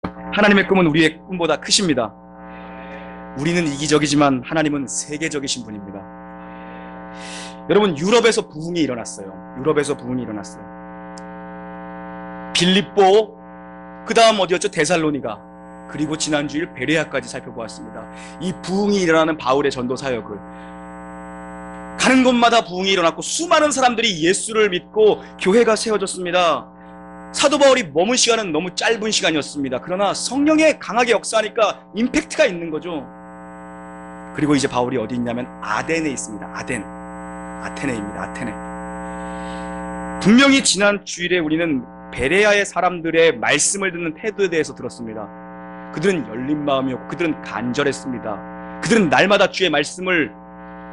하나님의 꿈은 우리의 꿈보다 크십니다. 우리는 이기적이지만 하나님은 세계적이신 분입니다. 여러분, 유럽에서 부흥이 일어났어요. 유럽에서 부흥이 일어났어요. 빌립보, 그 다음 어디였죠? 데살로니가, 그리고 지난주일 베레아까지 살펴보았습니다. 이 부흥이 일어나는 바울의 전도 사역을, 가는 곳마다 부흥이 일어났고 수많은 사람들이 예수를 믿고 교회가 세워졌습니다. 사도 바울이 머문 시간은 너무 짧은 시간이었습니다. 그러나 성령의 강하게 역사하니까 임팩트가 있는 거죠. 그리고 이제 바울이 어디 있냐면 아덴에 있습니다. 아테네입니다. 아테네. 분명히 지난 주일에 우리는 베레아의 사람들의 말씀을 듣는 태도에 대해서 들었습니다. 그들은 열린 마음이었고 그들은 간절했습니다. 그들은 날마다 주의 말씀을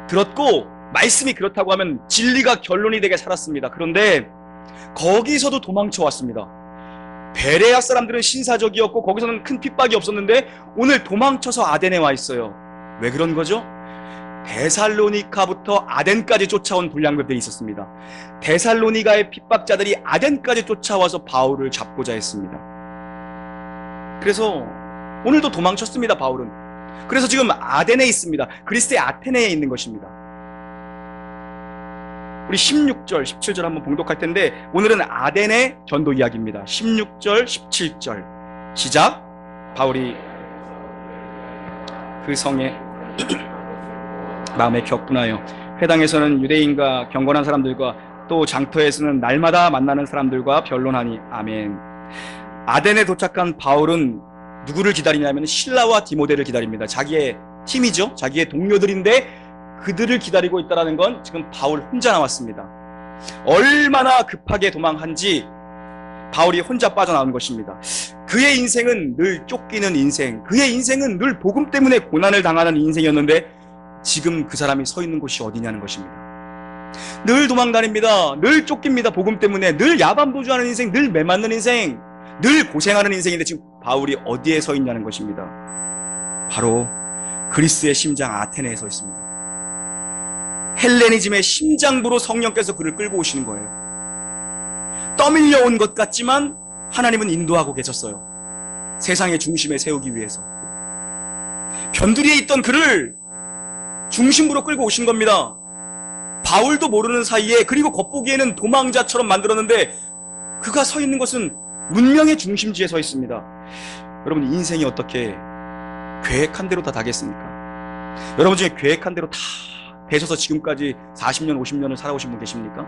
들었고 말씀이 그렇다고 하면 진리가 결론이 되게 살았습니다. 그런데 거기서도 도망쳐 왔습니다. 베레아 사람들은 신사적이었고 거기서는 큰 핍박이 없었는데 오늘 도망쳐서 아덴에 와 있어요. 왜 그런 거죠? 데살로니카부터 아덴까지 쫓아온 불량배들이 있었습니다. 데살로니가의 핍박자들이 아덴까지 쫓아와서 바울을 잡고자 했습니다. 그래서 오늘도 도망쳤습니다. 바울은. 그래서 지금 아덴에 있습니다. 그리스의 아테네에 있는 것입니다. 우리 16절, 17절 한번 봉독할 텐데 오늘은 아덴의 전도 이야기입니다. 16절, 17절 시작. 바울이 그 성에 마음에 격분하여 회당에서는 유대인과 경건한 사람들과 또 장터에서는 날마다 만나는 사람들과 변론하니. 아멘. 아덴에 도착한 바울은 누구를 기다리냐면 실라와 디모데를 기다립니다. 자기의 팀이죠. 자기의 동료들인데 그들을 기다리고 있다는 건 지금 바울 혼자 나왔습니다. 얼마나 급하게 도망한지 바울이 혼자 빠져나온 것입니다. 그의 인생은 늘 쫓기는 인생, 그의 인생은 늘 복음 때문에 고난을 당하는 인생이었는데 지금 그 사람이 서 있는 곳이 어디냐는 것입니다. 늘 도망다닙니다. 늘 쫓깁니다. 복음 때문에 늘 야반도주하는 인생, 늘 매맞는 인생, 늘 고생하는 인생인데 지금 바울이 어디에 서 있냐는 것입니다. 바로 그리스의 심장 아테네에 서 있습니다. 헬레니즘의 심장부로 성령께서 그를 끌고 오시는 거예요. 떠밀려 온 것 같지만 하나님은 인도하고 계셨어요. 세상의 중심에 세우기 위해서. 변두리에 있던 그를 중심부로 끌고 오신 겁니다. 바울도 모르는 사이에, 그리고 겉보기에는 도망자처럼 만들었는데 그가 서 있는 것은 문명의 중심지에 서 있습니다. 여러분, 인생이 어떻게 계획한 대로 다 되겠습니까? 여러분 중에 계획한 대로 다 되셔서 지금까지 40년, 50년을 살아오신 분 계십니까?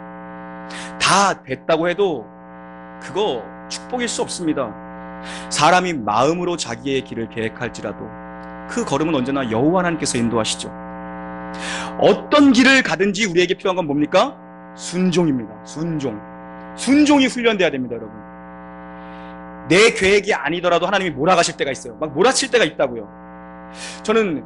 다 됐다고 해도 그거 축복일 수 없습니다. 사람이 마음으로 자기의 길을 계획할지라도 그 걸음은 언제나 여호와 하나님께서 인도하시죠. 어떤 길을 가든지 우리에게 필요한 건 뭡니까? 순종입니다. 순종이 훈련돼야 됩니다. 여러분, 내 계획이 아니더라도 하나님이 몰아가실 때가 있어요. 막 몰아칠 때가 있다고요. 저는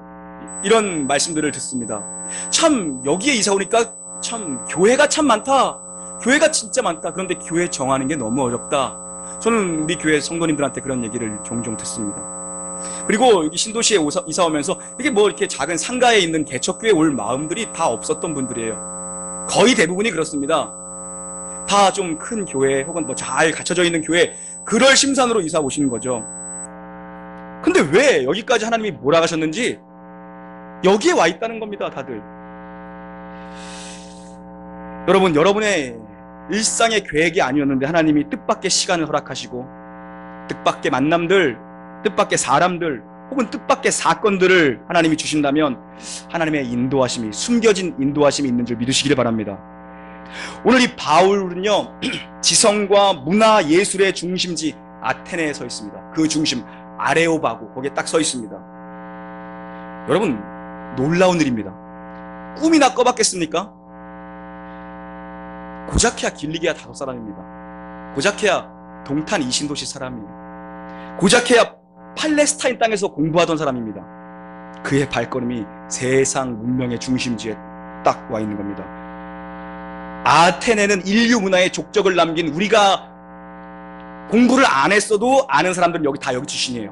이런 말씀들을 듣습니다. 참 여기에 이사 오니까 참 교회가 참 많다. 교회가 진짜 많다. 그런데 교회 정하는 게 너무 어렵다. 저는 우리 교회 성도님들한테 그런 얘기를 종종 듣습니다. 그리고 여기 신도시에 이사 오면서 이게 뭐 이렇게 작은 상가에 있는 개척교회에 올 마음들이 다 없었던 분들이에요. 거의 대부분이 그렇습니다. 다 좀 큰 교회 혹은 뭐 잘 갖춰져 있는 교회, 그럴 심산으로 이사 오시는 거죠. 근데 왜 여기까지 하나님이 몰아가셨는지 여기에 와 있다는 겁니다. 다들. 여러분, 여러분의 일상의 계획이 아니었는데 하나님이 뜻밖의 시간을 허락하시고 뜻밖의 만남들, 뜻밖의 사람들 혹은 뜻밖의 사건들을 하나님이 주신다면 하나님의 인도하심이, 숨겨진 인도하심이 있는 줄 믿으시기를 바랍니다. 오늘 이 바울은요, 지성과 문화 예술의 중심지 아테네에 서 있습니다. 그 중심 아레오바고, 거기에 딱 서 있습니다. 여러분, 놀라운 일입니다. 꿈이나 꿔봤겠습니까? 고자키아 길리기아 다섯 사람입니다. 고자키아 동탄 이신도시 사람이에요. 고자키아 팔레스타인 땅에서 공부하던 사람입니다. 그의 발걸음이 세상 문명의 중심지에 딱 와 있는 겁니다. 아테네는 인류 문화의 족적을 남긴, 우리가 공부를 안 했어도 아는 사람들은 여기 다 여기 출신이에요.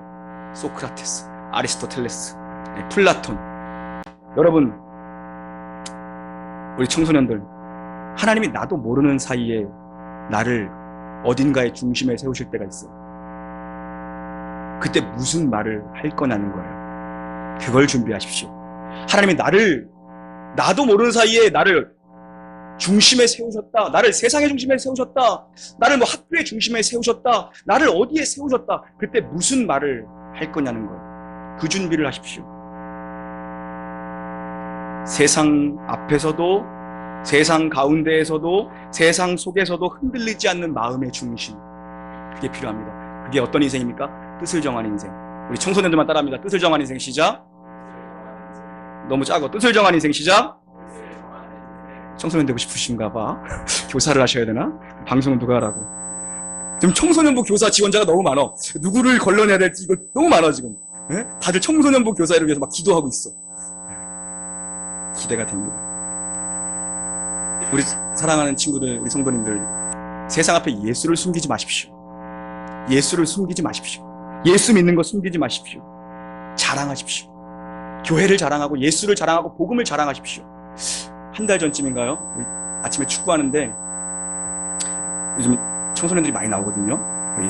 소크라테스, 아리스토텔레스, 플라톤. 여러분, 우리 청소년들, 하나님이 나도 모르는 사이에 나를 어딘가의 중심에 세우실 때가 있어요. 그때 무슨 말을 할 거냐는 거예요. 그걸 준비하십시오. 하나님이 나도 모르는 사이에 나를 중심에 세우셨다. 나를 세상의 중심에 세우셨다. 나를 뭐 학교의 중심에 세우셨다. 나를 어디에 세우셨다. 그때 무슨 말을 할 거냐는 거예요. 그 준비를 하십시오. 세상 앞에서도, 세상 가운데에서도, 세상 속에서도 흔들리지 않는 마음의 중심. 그게 필요합니다. 그게 어떤 인생입니까? 뜻을 정한 인생. 우리 청소년들만 따라합니다. 뜻을 정한 인생 시작. 너무 작아. 뜻을 정한 인생 시작. 청소년 되고 싶으신가 봐. 교사를 하셔야 되나? 방송은 누가 하라고. 지금 청소년부 교사 지원자가 너무 많아. 누구를 걸러내야 될지 이거 너무 많아 지금. 네? 다들 청소년부 교사를 위해서 막 기도하고 있어. 기대가 됩니다. 우리 사랑하는 친구들, 우리 성도님들, 세상 앞에 예수를 숨기지 마십시오. 예수를 숨기지 마십시오. 예수 믿는 거 숨기지 마십시오. 자랑하십시오. 교회를 자랑하고 예수를 자랑하고 복음을 자랑하십시오. 한 달 전쯤인가요? 아침에 축구하는데 요즘 청소년들이 많이 나오거든요. 우리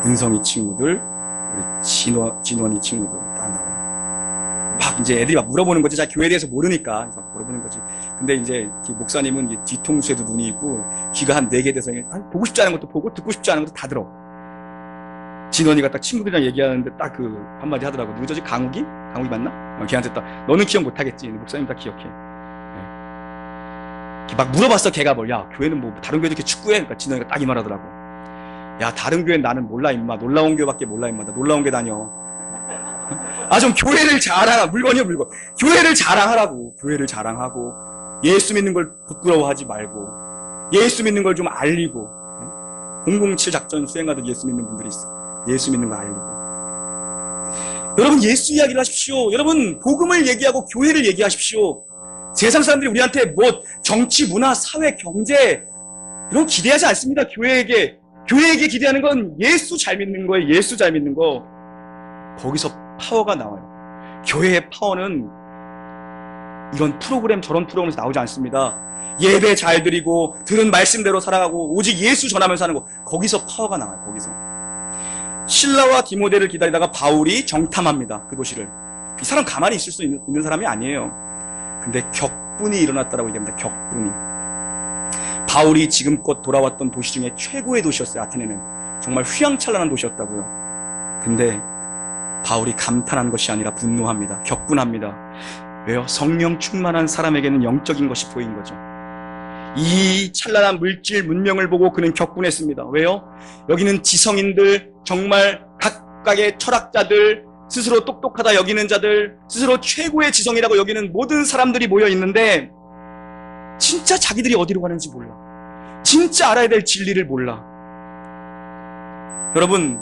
은성이 친구들, 우리 진원이 친구들 다 나와요. 막 이제 애들이 막 물어보는 거지. 자, 교회에 대해서 모르니까 막 물어보는 거지. 근데 이제 목사님은 뒤통수에도 눈이 있고 귀가 한 4개 돼서 보고 싶지 않은 것도 보고 듣고 싶지 않은 것도 다 들어. 진원이가 딱 친구들이랑 얘기하는데 딱 그 한마디 하더라고. 누구지? 강욱이? 강욱이 맞나? 걔한테 딱 너는 기억 못하겠지. 목사님 다 기억해. 막 물어봤어. 걔가 야 교회는 뭐 다른 교회도 이렇게 축구해? 그러니까 진원이가 딱 이 말하더라고. 야 다른 교회는 나는 몰라 임마. 놀라운 교회밖에 몰라 임마. 나 놀라운 교 다녀. 좀 교회를 자랑. 물건이요 물건. 교회를 자랑하라고. 교회를 자랑하고 예수 믿는 걸 부끄러워하지 말고 예수 믿는 걸 좀 알리고. 007 작전 수행하던 예수 믿는 분들이 있어. 예수 믿는 거 알리고. 여러분 예수 이야기를 하십시오. 여러분 복음을 얘기하고 교회를 얘기하십시오. 세상 사람들이 우리한테 뭐 정치, 문화, 사회, 경제 이런 거 기대하지 않습니다. 교회에게 기대하는 건 예수 잘 믿는 거예요. 예수 잘 믿는 거. 거기서 파워가 나와요. 교회의 파워는 이런 프로그램 저런 프로그램에서 나오지 않습니다. 예배 잘 드리고 들은 말씀대로 살아가고 오직 예수 전하면서 하는 거. 거기서 파워가 나와요. 거기서. 실라와 디모데를 기다리다가 바울이 정탐합니다. 그 도시를. 이 사람 가만히 있을 수 있는 사람이 아니에요. 근데 격분이 일어났다라고 얘기합니다. 격분이. 바울이 지금껏 돌아왔던 도시 중에 최고의 도시였어요. 아테네는. 정말 휘황찬란한 도시였다고요. 근데 바울이 감탄한 것이 아니라 분노합니다. 격분합니다. 왜요? 성령 충만한 사람에게는 영적인 것이 보인 거죠. 이 찬란한 물질 문명을 보고 그는 격분했습니다. 왜요? 여기는 지성인들, 정말 각각의 철학자들, 스스로 똑똑하다 여기는 자들, 스스로 최고의 지성이라고 여기는 모든 사람들이 모여 있는데 진짜 자기들이 어디로 가는지 몰라. 진짜 알아야 될 진리를 몰라. 여러분,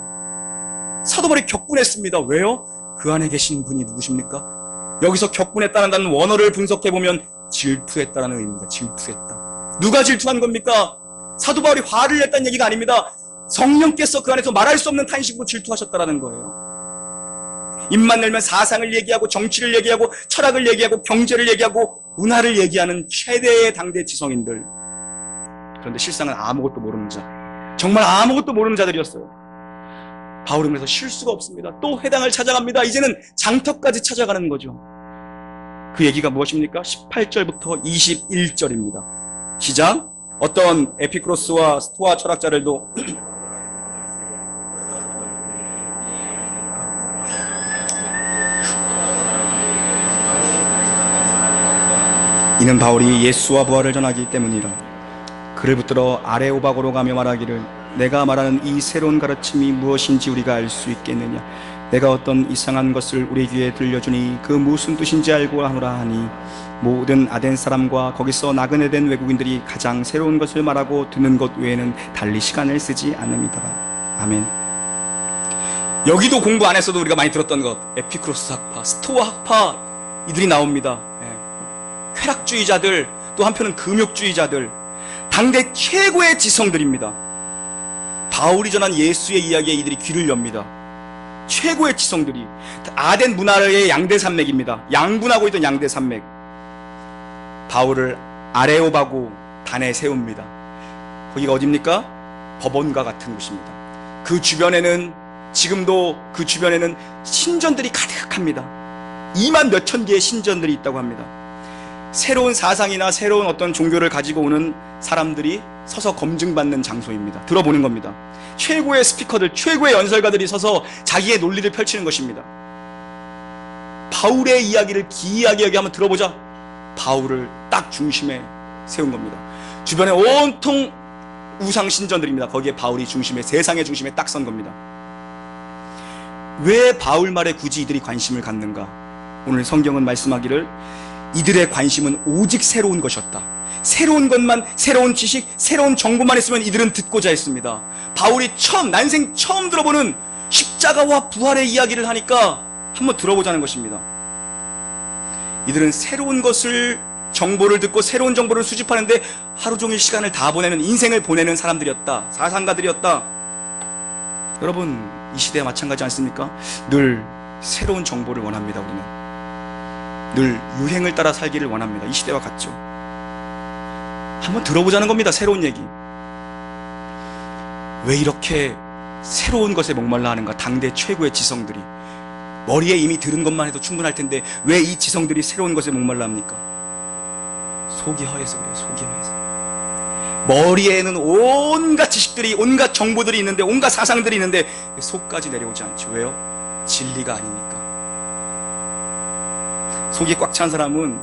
사도 바울이 격분했습니다. 왜요? 그 안에 계신 분이 누구십니까? 여기서 격분했다는 원어를 분석해보면 질투했다는 의미입니다. 질투했다. 누가 질투한 겁니까? 사도 바울이 화를 냈다는 얘기가 아닙니다. 성령께서 그 안에서 말할 수 없는 탄식으로 질투하셨다는 거예요. 입만 열면 사상을 얘기하고 정치를 얘기하고 철학을 얘기하고 경제를 얘기하고 문화를 얘기하는 최대의 당대 지성인들. 그런데 실상은 아무것도 모르는 자. 정말 아무것도 모르는 자들이었어요. 바울은 그래서 쉴 수가 없습니다. 또 회당을 찾아갑니다. 이제는 장터까지 찾아가는 거죠. 그 얘기가 무엇입니까? 18절부터 21절입니다. 시작. 어떤 에피크로스와 스토아 철학자들도 이는 바울이 예수와 부활을 전하기 때문이라. 그를 붙들어 아레오바고로 가며 말하기를 내가 말하는 이 새로운 가르침이 무엇인지 우리가 알 수 있겠느냐. 내가 어떤 이상한 것을 우리 귀에 들려주니 그 무슨 뜻인지 알고 하노라 하니 모든 아덴 사람과 거기서 나그네 된 외국인들이 가장 새로운 것을 말하고 듣는 것 외에는 달리 시간을 쓰지 않음이더라. 아멘. 여기도 공부 안 했어도 우리가 많이 들었던 것, 에피크로스 학파, 스토아 학파 이들이 나옵니다. 쾌락주의자들, 또 한편은 금욕주의자들, 당대 최고의 지성들입니다. 바울이 전한 예수의 이야기에 이들이 귀를 엽니다. 최고의 지성들이. 아덴 문화의 양대산맥입니다. 양분하고 있던 양대산맥. 바울을 아레오바고 단에 세웁니다. 거기가 어딥니까? 법원과 같은 곳입니다. 그 주변에는 지금도 그 주변에는 신전들이 가득합니다. 2만 몇천 개의 신전들이 있다고 합니다. 새로운 사상이나 새로운 어떤 종교를 가지고 오는 사람들이 서서 검증받는 장소입니다. 들어보는 겁니다. 최고의 스피커들, 최고의 연설가들이 서서 자기의 논리를 펼치는 것입니다. 바울의 이야기를 기이하게 여기 한번 들어보자. 바울을 딱 중심에 세운 겁니다. 주변에 온통 우상 신전들입니다. 거기에 바울이 중심에, 세상의 중심에 딱 선 겁니다. 왜 바울 말에 굳이 이들이 관심을 갖는가? 오늘 성경은 말씀하기를 이들의 관심은 오직 새로운 것이었다. 새로운 것만, 새로운 지식, 새로운 정보만 있으면 이들은 듣고자 했습니다. 바울이 난생 처음 들어보는 십자가와 부활의 이야기를 하니까 한번 들어보자는 것입니다. 이들은 새로운 것을, 정보를 듣고 새로운 정보를 수집하는데 하루 종일 시간을 다 보내는, 인생을 보내는 사람들이었다. 사상가들이었다. 여러분, 이 시대와 마찬가지 않습니까? 늘 새로운 정보를 원합니다. 우리는 늘 유행을 따라 살기를 원합니다. 이 시대와 같죠. 한번 들어보자는 겁니다. 새로운 얘기. 왜 이렇게 새로운 것에 목말라 하는가? 당대 최고의 지성들이 머리에 이미 들은 것만 해도 충분할 텐데 왜 이 지성들이 새로운 것에 목말라 합니까? 속이 허해서 그래요. 속이 허해서. 머리에는 온갖 지식들이, 온갖 정보들이 있는데, 온갖 사상들이 있는데 속까지 내려오지 않죠. 왜요? 진리가 아니니까. 속이 꽉 찬 사람은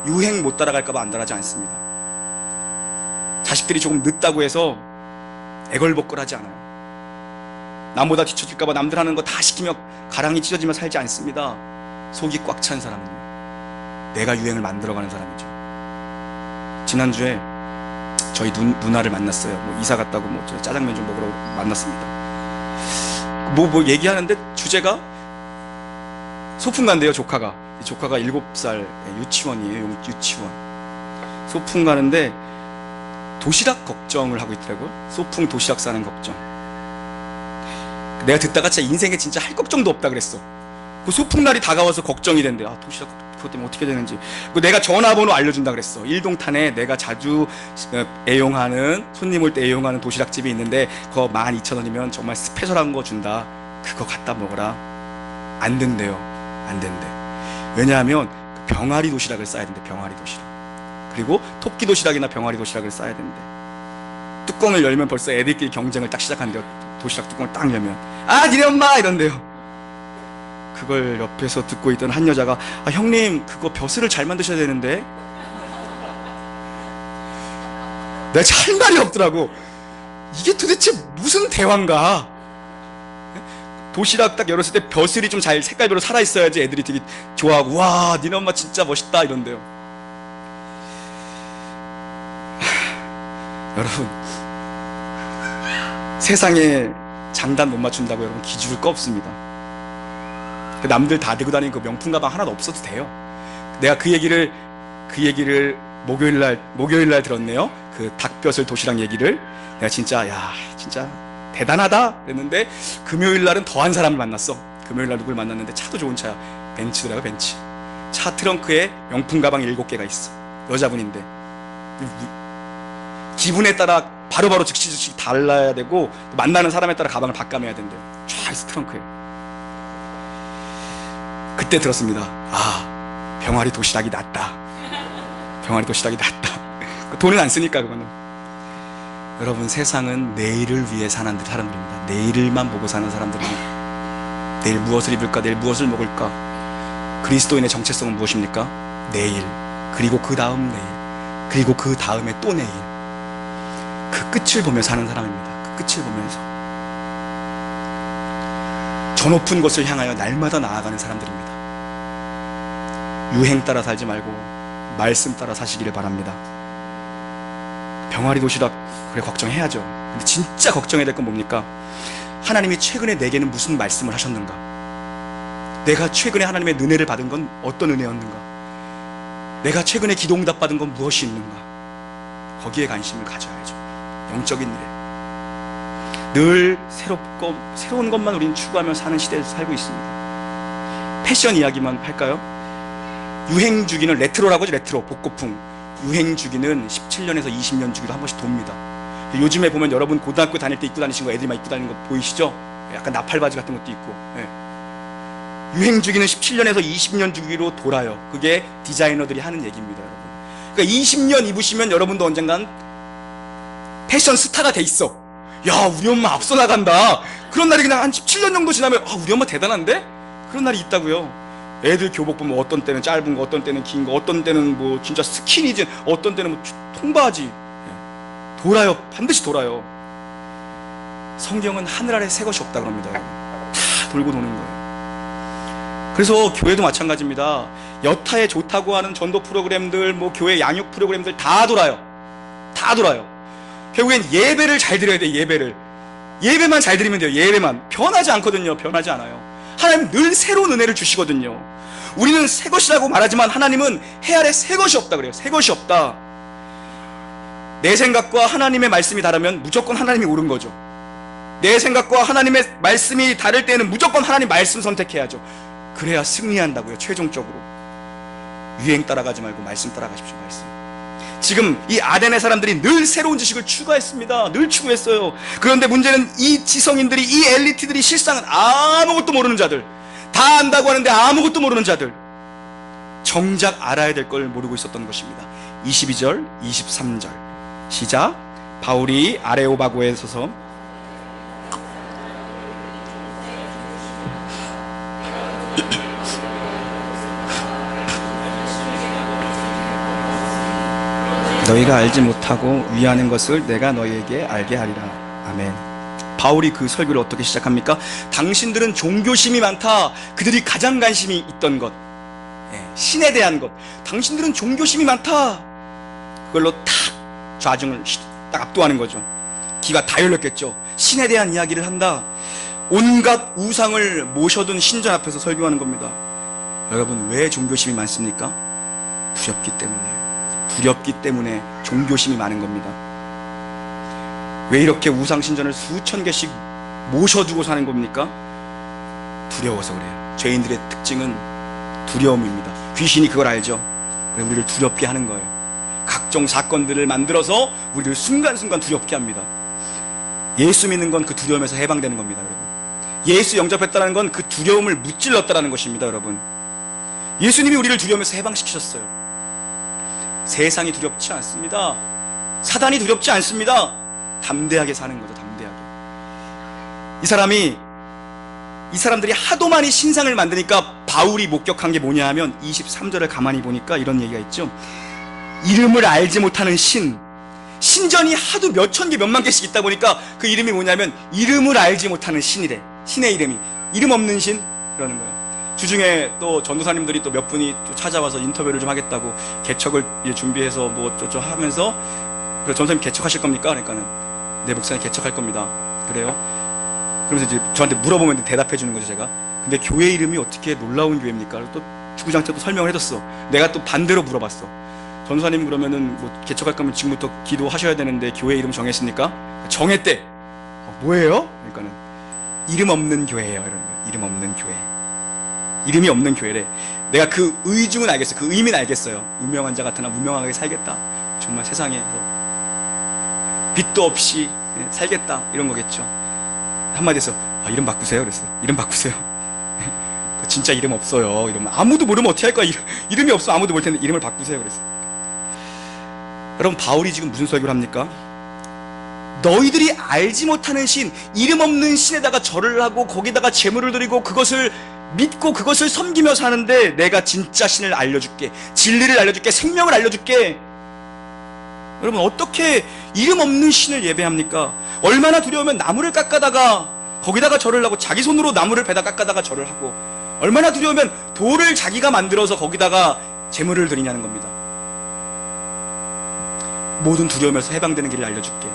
유행 못 따라갈까봐 안달하지 않습니다. 자식들이 조금 늦다고 해서 애걸복걸하지 않아요. 남보다 뒤처질까봐 남들 하는 거 다 시키며 가랑이 찢어지며 살지 않습니다. 속이 꽉 찬 사람은요, 내가 유행을 만들어가는 사람이죠. 지난주에 저희 누나를 만났어요. 이사 갔다고 짜장면 좀 먹으러 만났습니다. 얘기하는데 주제가 소풍 간대요. 조카가 7살 유치원이에요. 유치원. 소풍 가는데 도시락 걱정을 하고 있더라고요. 소풍 도시락 싸는 걱정. 내가 듣다가 진짜 인생에 진짜 할 걱정도 없다 그랬어. 그 소풍날이 다가와서 걱정이 된대. 도시락 그것 때문에 어떻게 되는지. 내가 전화번호 알려준다 그랬어. 일동탄에 내가 자주 애용하는, 손님 올 때 애용하는 도시락집이 있는데 그거 12,000원이면 정말 스페셜한 거 준다. 그거 갖다 먹어라. 안 된대요. 안 된대. 왜냐하면 병아리 도시락을 싸야 된대. 병아리 도시락. 그리고 토끼 도시락이나 병아리 도시락을 싸야 된대. 뚜껑을 열면 벌써 애들끼리 경쟁을 딱 시작한대요. 도시락 뚜껑을 딱 열면 니네 엄마! 이런대요. 그걸 옆에서 듣고 있던 한 여자가 형님 그거 벼슬을 잘 만드셔야 되는데. 내가 할 말이 없더라고. 이게 도대체 무슨 대화인가. 도시락 딱 열었을 때 벼슬이 좀 잘 색깔별로 살아있어야지 애들이 되게 좋아하고, 와 니네 엄마 진짜 멋있다 이런대요. 여러분, 세상에 장단 못 맞춘다고 여러분 기죽을 거 없습니다. 남들 다 들고 다니는 그 명품 가방 하나도 없어도 돼요. 내가 그 얘기를 목요일날 들었네요. 그 닭벼슬 도시락 얘기를. 내가 진짜 대단하다 그랬는데 금요일날은 더한 사람을 만났어. 금요일날 누굴 만났는데 차도 좋은 차야. 벤츠더라고. 벤츠. 차 트렁크에 명품 가방 7개가 있어. 여자분인데 기분에 따라 바로바로 즉시 달라야 되고, 만나는 사람에 따라 가방을 바꿔매야 된대요. 쫙 있어 트렁크에. 그때 들었습니다. 병아리 도시락이 낫다. 병아리 도시락이 낫다. 돈은 안 쓰니까 그거는. 여러분, 세상은 내일을 위해 사는 사람들입니다. 내일만 보고 사는 사람들입니다. 내일 무엇을 입을까? 내일 무엇을 먹을까? 그리스도인의 정체성은 무엇입니까? 내일, 그리고 그 다음 내일, 그리고 그 다음에 또 내일. 그 끝을 보며 사는 사람입니다. 그 끝을 보면서 저 높은 곳을 향하여 날마다 나아가는 사람들입니다. 유행 따라 살지 말고 말씀 따라 사시기를 바랍니다. 병아리 도시락, 그래 걱정해야죠. 근데 진짜 걱정해야 될 건 뭡니까? 하나님이 최근에 내게는 무슨 말씀을 하셨는가? 내가 최근에 하나님의 은혜를 받은 건 어떤 은혜였는가? 내가 최근에 기도 응답 받은 건 무엇이 있는가? 거기에 관심을 가져야죠. 영적인 일에 늘 새로운 것만 우리는 추구하며 사는 시대에서 살고 있습니다. 패션 이야기만 할까요? 유행 주기는 레트로라고 하죠. 레트로, 복고풍. 유행 주기는 17년에서 20년 주기로 한 번씩 돕니다. 요즘에 보면 여러분 고등학교 다닐 때 입고 다니신 거, 애들이 막 입고 다니는 거 보이시죠? 약간 나팔바지 같은 것도 있고, 예. 유행 주기는 17년에서 20년 주기로 돌아요. 그게 디자이너들이 하는 얘기입니다, 여러분. 그러니까 20년 입으시면 여러분도 언젠간 패션 스타가 돼 있어. 야, 우리 엄마 앞서 나간다. 그런 날이 그냥 한 17년 정도 지나면, 아, 우리 엄마 대단한데? 그런 날이 있다고요. 애들 교복 보면 어떤 때는 짧은 거, 어떤 때는 긴 거, 어떤 때는 뭐 진짜 스키니진, 어떤 때는 뭐 통바지. 돌아요. 반드시 돌아요. 성경은 하늘 아래 새 것이 없다 그럽니다. 다 돌고 도는 거예요. 그래서 교회도 마찬가지입니다. 여타에 좋다고 하는 전도 프로그램들, 뭐 교회 양육 프로그램들 다 돌아요. 다 돌아요. 결국엔 예배를 잘 드려야 돼요. 예배만 잘 드리면 돼요. 예배만. 변하지 않거든요. 변하지 않아요. 하나님은 늘 새로운 은혜를 주시거든요. 우리는 새 것이라고 말하지만 하나님은 해 아래 새 것이 없다 그래요. 새 것이 없다. 내 생각과 하나님의 말씀이 다르면 무조건 하나님이 옳은 거죠. 내 생각과 하나님의 말씀이 다를 때는 무조건 하나님 말씀 선택해야죠. 그래야 승리한다고요. 최종적으로. 유행 따라가지 말고 말씀 따라가십시오. 말씀. 지금 이 아덴의 사람들이 늘 새로운 지식을 추구했습니다. 늘 추구했어요. 그런데 문제는 이 지성인들이, 이 엘리트들이 실상은 아무것도 모르는 자들, 다 안다고 하는데 아무것도 모르는 자들, 정작 알아야 될 걸 모르고 있었던 것입니다. 22절, 23절 시작. 바울이 아레오바고에 서서 너희가 알지 못하고 위하는 것을 내가 너희에게 알게 하리라. 아멘. 바울이 그 설교를 어떻게 시작합니까? 당신들은 종교심이 많다. 그들이 가장 관심이 있던 것, 신에 대한 것. 당신들은 종교심이 많다. 그걸로 탁 좌중을 딱 압도하는 거죠. 귀가 다 열렸겠죠. 신에 대한 이야기를 한다. 온갖 우상을 모셔둔 신전 앞에서 설교하는 겁니다. 여러분, 왜 종교심이 많습니까? 두렵기 때문에. 두렵기 때문에 종교심이 많은 겁니다. 왜 이렇게 우상신전을 수천 개씩 모셔두고 사는 겁니까? 두려워서 그래요. 죄인들의 특징은 두려움입니다. 귀신이 그걸 알죠. 그래서 우리를 두렵게 하는 거예요. 각종 사건들을 만들어서 우리를 순간순간 두렵게 합니다. 예수 믿는 건 그 두려움에서 해방되는 겁니다, 여러분. 예수 영접했다는 건 그 두려움을 무찔렀다는 것입니다, 여러분. 예수님이 우리를 두려움에서 해방시키셨어요. 세상이 두렵지 않습니다. 사단이 두렵지 않습니다. 담대하게 사는 거죠. 담대하게. 이 사람들이 하도 많이 신상을 만드니까 바울이 목격한 게 뭐냐 하면 23절을 가만히 보니까 이런 얘기가 있죠. 이름을 알지 못하는 신전이 하도 몇천 개 몇만 개씩 있다 보니까 그 이름이 뭐냐면 이름을 알지 못하는 신이래. 신의 이름이 이름 없는 신 그러는 거예요. 주중에 또 전도사님들이 또 몇 분이 또 찾아와서 인터뷰를 좀 하겠다고 개척을 준비해서 뭐 저 하면서, 그래서 전도사님 개척하실 겁니까? 그러니까는 네, 목사님 개척할 겁니다. 그래요? 그러면서 이제 저한테 물어보면 대답해 주는 거죠, 제가. 근데 교회 이름이 어떻게 놀라운 교회입니까? 또 주구장창 또 설명을 해줬어. 내가 또 반대로 물어봤어. 전도사님 그러면은 뭐 개척할 거면 지금부터 기도하셔야 되는데 교회 이름 정했습니까? 정했대. 뭐예요? 그러니까는 이름 없는 교회예요, 이런 거예요. 이름 없는 교회. 이름이 없는 교회래. 내가 그 의중은 알겠어요. 그 의미는 알겠어요. 유명한 자 같으나 무명하게 살겠다. 정말 세상에서 빚도 없이 살겠다. 이런 거겠죠. 한마디에서 이름 바꾸세요. 그랬어요. 이름 바꾸세요. 진짜 이름 없어요. 이러면 아무도 모르면 어떻게 할 거야. 이름이 없어. 아무도 모를 텐데 이름을 바꾸세요. 그랬어요. 여러분, 바울이 지금 무슨 설교를 합니까? 너희들이 알지 못하는 신, 이름 없는 신에다가 절을 하고 거기다가 제물을 드리고 그것을 믿고 그것을 섬기며 사는데 내가 진짜 신을 알려줄게. 진리를 알려줄게. 생명을 알려줄게. 여러분, 어떻게 이름 없는 신을 예배합니까? 얼마나 두려우면 나무를 깎아다가 거기다가 절을 하고 자기 손으로 나무를 베다 깎아다가 절을 하고, 얼마나 두려우면 돌을 자기가 만들어서 거기다가 제물을 드리냐는 겁니다. 모든 두려움에서 해방되는 길을 알려줄게.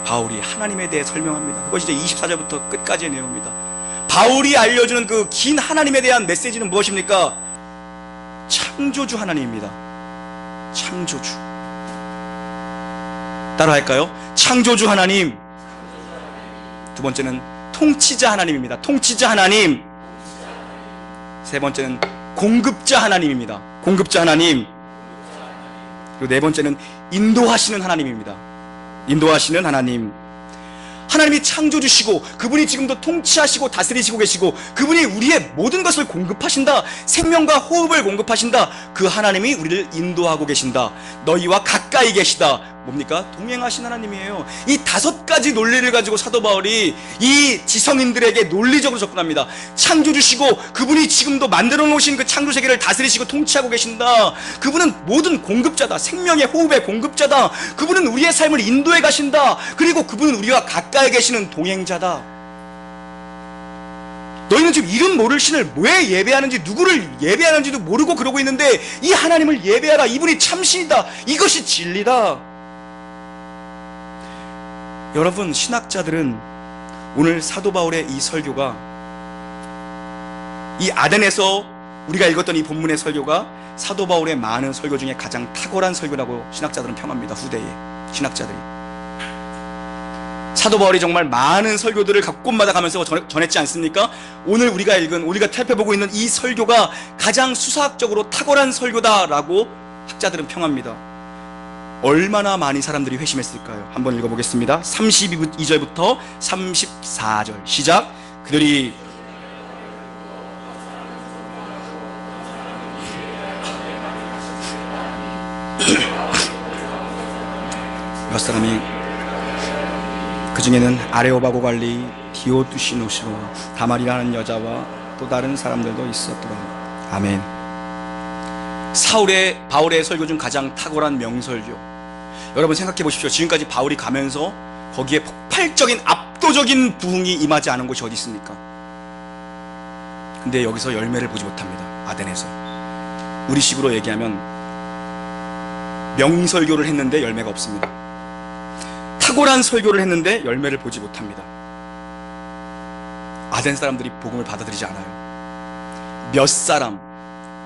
바울이 하나님에 대해 설명합니다. 그것이 이제 24절부터 끝까지의 내용입니다. 바울이 알려주는 그 긴 하나님에 대한 메시지는 무엇입니까? 창조주 하나님입니다. 창조주. 따라 할까요? 창조주 하나님. 두 번째는 통치자 하나님입니다. 통치자 하나님. 세 번째는 공급자 하나님입니다. 공급자 하나님. 그리고 네 번째는 인도하시는 하나님입니다. 인도하시는 하나님. 하나님이 창조주시고 그분이 지금도 통치하시고 다스리시고 계시고 그분이 우리의 모든 것을 공급하신다. 생명과 호흡을 공급하신다. 그 하나님이 우리를 인도하고 계신다. 너희와 가까이 계시다. 뭡니까? 동행하신 하나님이에요. 이 5가지 논리를 가지고 사도 바울이 이 지성인들에게 논리적으로 접근합니다. 창조주시고 그분이 지금도 만들어 놓으신 그 창조세계를 다스리시고 통치하고 계신다. 그분은 모든 공급자다. 생명의 호흡의 공급자다. 그분은 우리의 삶을 인도해 가신다. 그리고 그분은 우리와 가까이 계시는 동행자다. 너희는 지금 이름 모를 신을 왜 예배하는지, 누구를 예배하는지도 모르고 그러고 있는데 이 하나님을 예배하라. 이분이 참신이다. 이것이 진리다. 여러분, 신학자들은 오늘 사도 바울의 이 설교가, 이 아덴에서 우리가 읽었던 이 본문의 설교가 사도 바울의 많은 설교 중에 가장 탁월한 설교라고 신학자들은 평합니다. 후대의 신학자들이. 사도 바울이 정말 많은 설교들을 각 곳마다 가면서 전했지 않습니까? 오늘 우리가 읽은, 우리가 살펴보고 있는 이 설교가 가장 수사학적으로 탁월한 설교다라고 학자들은 평합니다. 얼마나 많이 사람들이 회심했을까요? 한번 읽어보겠습니다. 32절부터 34절 시작. 그들이 몇 사람이, 그 중에는 아레오바고 관리 디오두시노시와 다말이라는 여자와 또 다른 사람들도 있었더라. 아멘. 바울의 설교 중 가장 탁월한 명설교. 여러분 생각해 보십시오. 지금까지 바울이 가면서 거기에 폭발적인 압도적인 부흥이 임하지 않은 곳이 어디 있습니까? 근데 여기서 열매를 보지 못합니다. 아덴에서. 우리식으로 얘기하면 명설교를 했는데 열매가 없습니다. 탁월한 설교를 했는데 열매를 보지 못합니다. 아덴 사람들이 복음을 받아들이지 않아요. 몇 사람,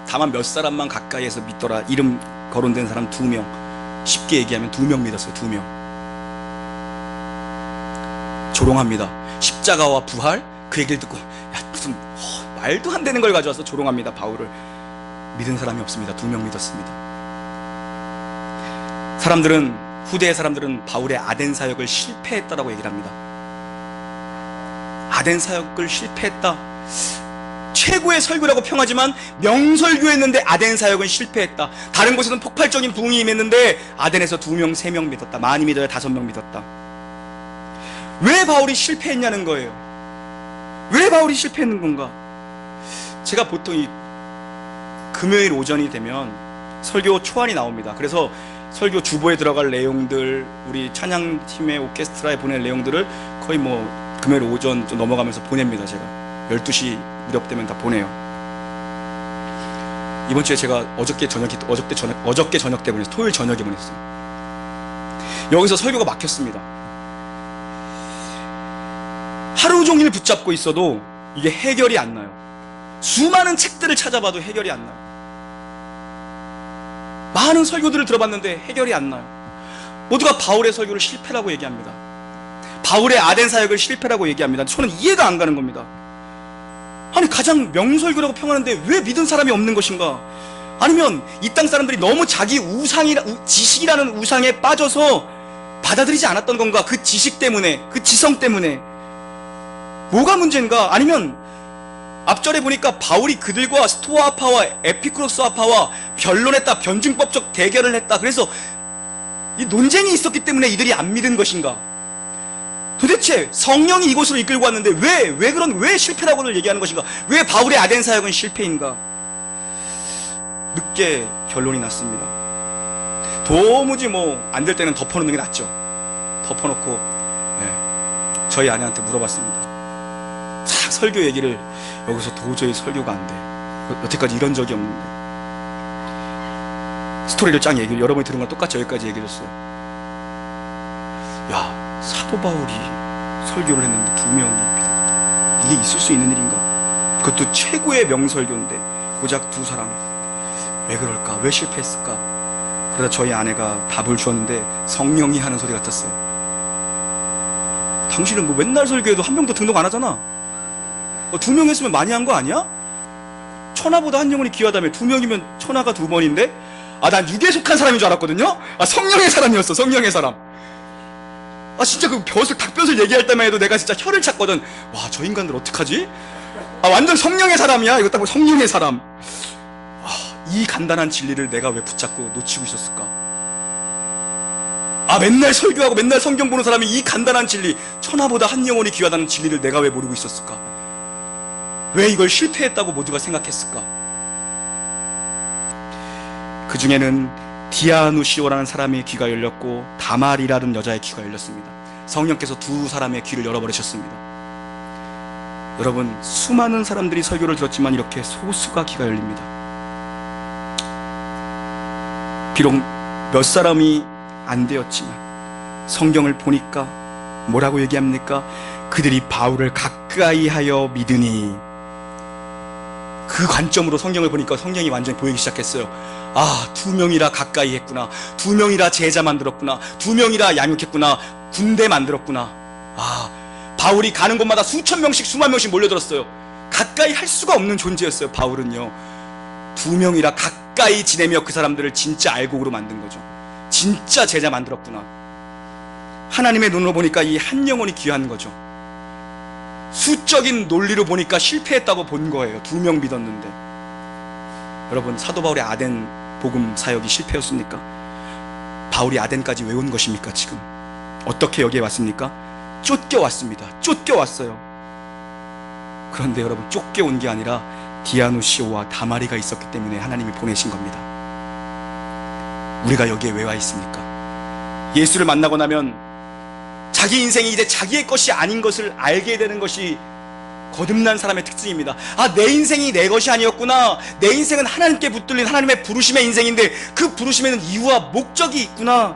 다만 몇 사람만 가까이에서 믿더라. 이름 거론된 사람 2명. 쉽게 얘기하면 2명 믿었어요. 2명. 조롱합니다. 십자가와 부활, 그 얘기를 듣고 무슨 말도 안 되는 걸 가져와서 조롱합니다. 바울을. 믿은 사람이 없습니다. 2명 믿었습니다. 후대의 사람들은 바울의 아덴 사역을 실패했다라고 얘기를 합니다. 아덴 사역을 실패했다. 최고의 설교라고 평하지만 명설교했는데 아덴 사역은 실패했다. 다른 곳에서는 폭발적인 부흥이 임했는데 아덴에서 2명, 3명 믿었다. 많이 믿어야 5명 믿었다. 왜 바울이 실패했냐는 거예요. 왜 바울이 실패했는 건가? 제가 보통 이 금요일 오전이 되면 설교 초안이 나옵니다. 그래서 설교 주보에 들어갈 내용들, 우리 찬양팀의 오케스트라에 보낼 내용들을 거의 금요일 오전 좀 넘어가면서 보냅니다. 제가 12시 무렵 되면 다 보내요. 이번 주에 제가 어저께 저녁 때 보냈어요. 토요일 저녁에 보냈어요. 여기서 설교가 막혔습니다. 하루 종일 붙잡고 있어도 이게 해결이 안 나요. 수많은 책들을 찾아봐도 해결이 안 나요. 많은 설교들을 들어봤는데 해결이 안 나요. 모두가 바울의 설교를 실패라고 얘기합니다. 바울의 아덴 사역을 실패라고 얘기합니다. 저는 이해가 안 가는 겁니다. 아니, 가장 명설교라고 평하는데 왜 믿은 사람이 없는 것인가? 아니면 이 땅 사람들이 너무 자기 지식이라는 우상에 빠져서 받아들이지 않았던 건가? 그 지식 때문에, 그 지성 때문에 뭐가 문제인가? 아니면 앞절에 보니까 바울이 그들과 스토아파와 에피쿠로스아파와 변론했다, 변증법적 대결을 했다. 그래서 이 논쟁이 있었기 때문에 이들이 안 믿은 것인가? 도대체 성령이 이곳으로 이끌고 왔는데 왜 실패라고들 얘기하는 것인가? 왜 바울의 아덴 사역은 실패인가? 늦게 결론이 났습니다. 도무지 안 될 때는 덮어놓는 게 낫죠. 덮어놓고 저희 아내한테 물어봤습니다. 설교 얘기를 여기서 도저히 설교가 안 돼. 여태까지 이런 적이 없는데. 스토리를 쫙 여러분이 들은 건 똑같이 여기까지 얘기해줬어요. 야, 사도 바울이 설교를 했는데 2명이 믿었다. 이게 있을 수 있는 일인가? 그것도 최고의 명설교인데 고작 2사람. 왜 그럴까? 왜 실패했을까? 그러다 저희 아내가 답을 주었는데 성령이 하는 소리 같았어요. 당신은 맨날 설교해도 1명도 등록 안 하잖아. 2명 했으면 많이 한 거 아니야? 천하보다 한 영혼이 귀하다며 2명이면 천하가 2번인데? 난 육에 속한 사람인 줄 알았거든요? 성령의 사람이었어. 성령의 사람. 진짜 그 닭벼슬 얘기할 때만 해도 내가 진짜 혀를 찾거든. 와, 저 인간들 어떡하지? 완전 성령의 사람이야. 이거 딱 성령의 사람. 이 간단한 진리를 내가 왜 붙잡고 놓치고 있었을까? 맨날 설교하고 맨날 성경 보는 사람이 이 간단한 진리, 천하보다 한 영혼이 귀하다는 진리를 내가 왜 모르고 있었을까? 왜 이걸 실패했다고 모두가 생각했을까? 그 중에는 디아누시오라는 사람의 귀가 열렸고 다말이라는 여자의 귀가 열렸습니다. 성령께서 두 사람의 귀를 열어버리셨습니다. 여러분, 수많은 사람들이 설교를 들었지만 이렇게 소수가 귀가 열립니다. 비록 몇 사람이 안 되었지만 성경을 보니까 뭐라고 얘기합니까? 그들이 바울을 가까이 하여 믿으니. 그 관점으로 성경을 보니까 성경이 완전히 보이기 시작했어요. 두 명이라 가까이 했구나. 두 명이라 제자 만들었구나. 두 명이라 양육했구나. 군대 만들었구나. 바울이 가는 곳마다 수천 명씩 수만 명씩 몰려들었어요. 가까이 할 수가 없는 존재였어요. 바울은요, 두 명이라 가까이 지내며 그 사람들을 진짜 알곡으로 만든 거죠. 진짜 제자 만들었구나. 하나님의 눈으로 보니까 이 한 영혼이 귀한 거죠. 수적인 논리로 보니까 실패했다고 본 거예요. 두 명 믿었는데. 여러분, 사도 바울의 아덴 복음 사역이 실패였습니까? 바울이 아덴까지 왜 온 것입니까? 지금 어떻게 여기에 왔습니까? 쫓겨왔습니다. 쫓겨왔어요. 그런데 여러분, 쫓겨온 게 아니라 디아누시오와 다마리가 있었기 때문에 하나님이 보내신 겁니다. 우리가 여기에 왜 와 있습니까? 예수를 만나고 나면 자기 인생이 이제 자기의 것이 아닌 것을 알게 되는 것이 거듭난 사람의 특징입니다. 내 인생이 내 것이 아니었구나. 내 인생은 하나님께 붙들린 하나님의 부르심의 인생인데 그 부르심에는 이유와 목적이 있구나.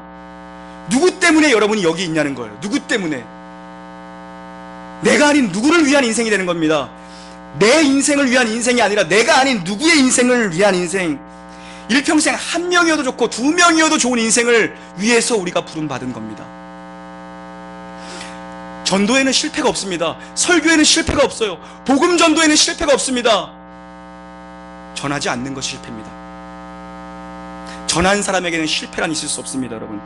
누구 때문에 여러분이 여기 있냐는 거예요. 누구 때문에? 내가 아닌 누구를 위한 인생이 되는 겁니다. 내 인생을 위한 인생이 아니라 내가 아닌 누구의 인생을 위한 인생. 일평생 한 명이어도 좋고 두 명이어도 좋은 인생을 위해서 우리가 부름받은 겁니다. 전도에는 실패가 없습니다. 설교에는 실패가 없어요. 복음 전도에는 실패가 없습니다. 전하지 않는 것이 실패입니다. 전한 사람에게는 실패란 있을 수 없습니다. 여러분,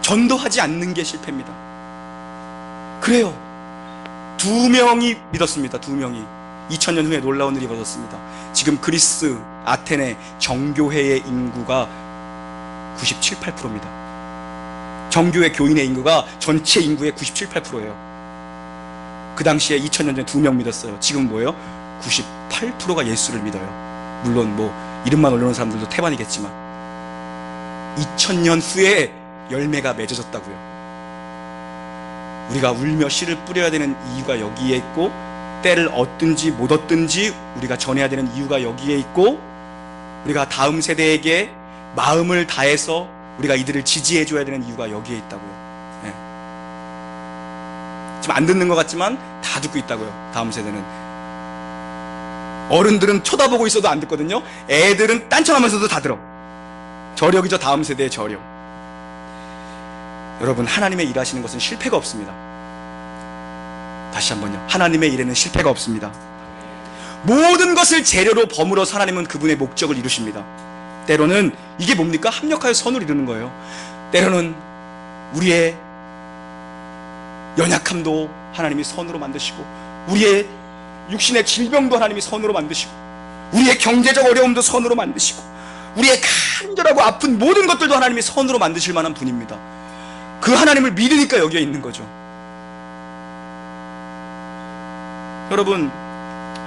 전도하지 않는 게 실패입니다. 그래요, 두 명이 믿었습니다. 두 명이 2000년 후에 놀라운 일이 벌어졌습니다. 지금 그리스 아테네 정교회의 인구가 97, 8%입니다. 정교회 교인의 인구가 전체 인구의 97, 8%예요. 그 당시에 2000년 전에 두 명 믿었어요. 지금 뭐예요? 98%가 예수를 믿어요. 물론 이름만 올려놓은 사람들도 태반이겠지만 2000년 후에 열매가 맺어졌다고요. 우리가 울며 씨를 뿌려야 되는 이유가 여기에 있고, 때를 얻든지 못 얻든지 우리가 전해야 되는 이유가 여기에 있고, 우리가 다음 세대에게 마음을 다해서 우리가 이들을 지지해줘야 되는 이유가 여기에 있다고요. 네. 지금 안 듣는 것 같지만 다 듣고 있다고요. 다음 세대는. 어른들은 쳐다보고 있어도 안 듣거든요. 애들은 딴청하면서도 다 들어. 저력이죠. 다음 세대의 저력. 여러분, 하나님의 일하시는 것은 실패가 없습니다. 다시 한번요, 하나님의 일에는 실패가 없습니다. 모든 것을 재료로 버무려서 하나님은 그분의 목적을 이루십니다. 때로는 이게 뭡니까? 합력하여 선을 이루는 거예요. 때로는 우리의 연약함도 하나님이 선으로 만드시고, 우리의 육신의 질병도 하나님이 선으로 만드시고, 우리의 경제적 어려움도 선으로 만드시고, 우리의 간절하고 아픈 모든 것들도 하나님이 선으로 만드실 만한 분입니다. 그 하나님을 믿으니까 여기에 있는 거죠. 여러분,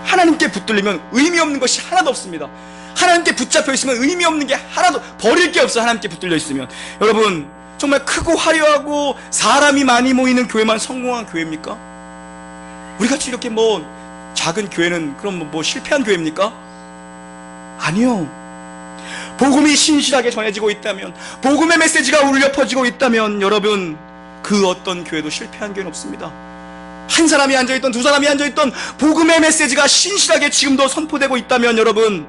하나님께 붙들리면 의미 없는 것이 하나도 없습니다. 하나님께 붙잡혀 있으면 의미 없는 게 하나도, 버릴 게 없어요. 하나님께 붙들려 있으면. 여러분, 정말 크고 화려하고 사람이 많이 모이는 교회만 성공한 교회입니까? 우리같이 이렇게 작은 교회는 그럼 실패한 교회입니까? 아니요. 복음이 신실하게 전해지고 있다면, 복음의 메시지가 울려 퍼지고 있다면, 여러분, 그 어떤 교회도 실패한 교회는 없습니다. 한 사람이 앉아있던 두 사람이 앉아있던 복음의 메시지가 신실하게 지금도 선포되고 있다면, 여러분,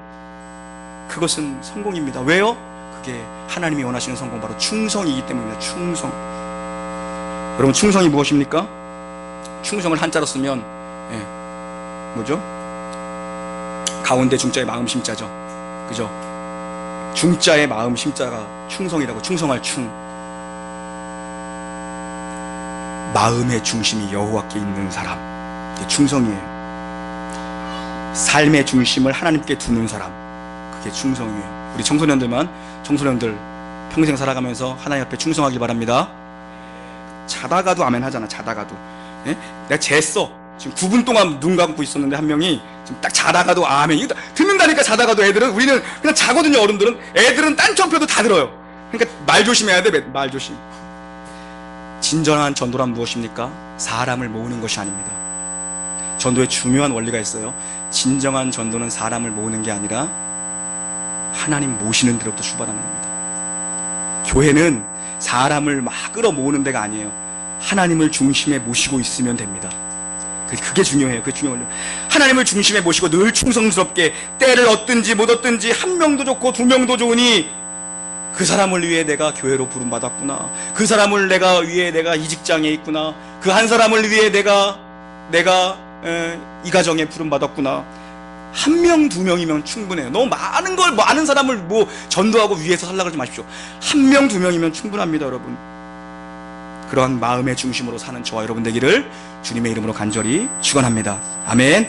그것은 성공입니다. 왜요? 그게 하나님이 원하시는 성공, 바로 충성이기 때문입니다. 충성. 여러분, 충성이 무엇입니까? 충성을 한자로 쓰면 뭐죠? 가운데 중자의 마음 심자죠. 그죠? 중자의 마음 심자가 충성이라고. 충성할 충. 마음의 중심이 여호와께 있는 사람, 이게 충성이에요. 삶의 중심을 하나님께 두는 사람, 그게 충성이에요. 우리 청소년들 평생 살아가면서 하나님 앞에 충성하길 바랍니다. 자다가도 아멘 하잖아. 자다가도. 예? 내가 쟀어. 지금 9분 동안 눈 감고 있었는데 한 명이 지금 딱 자다가도 아멘. 이거 듣는다니까. 자다가도 우리는 그냥 자거든요. 어른들은. 애들은 딴청표도 다 들어요. 그러니까 말 조심해야 돼. 말 조심. 진정한 전도란 무엇입니까? 사람을 모으는 것이 아닙니다. 전도에 중요한 원리가 있어요. 진정한 전도는 사람을 모으는 게 아니라 하나님 모시는 데로부터 출발하는 겁니다. 교회는 사람을 막 끌어모으는 데가 아니에요. 하나님을 중심에 모시고 있으면 됩니다. 그게 중요해요. 그게 중요해요. 하나님을 중심에 모시고 늘 충성스럽게, 때를 얻든지 못 얻든지, 한 명도 좋고 두 명도 좋으니 그 사람을 위해 내가 교회로 부름받았구나, 그 사람을 위해 내가 이 직장에 있구나, 그 한 사람을 위해 내가 이 가정에 부름받았구나. 한 명, 두 명이면 충분해요. 너무 많은 사람을 전도하고 위해서 살라 그러지 마십시오. 한 명, 두 명이면 충분합니다, 여러분. 그런 마음의 중심으로 사는 저와 여러분 되기를 주님의 이름으로 간절히 축원합니다. 아멘.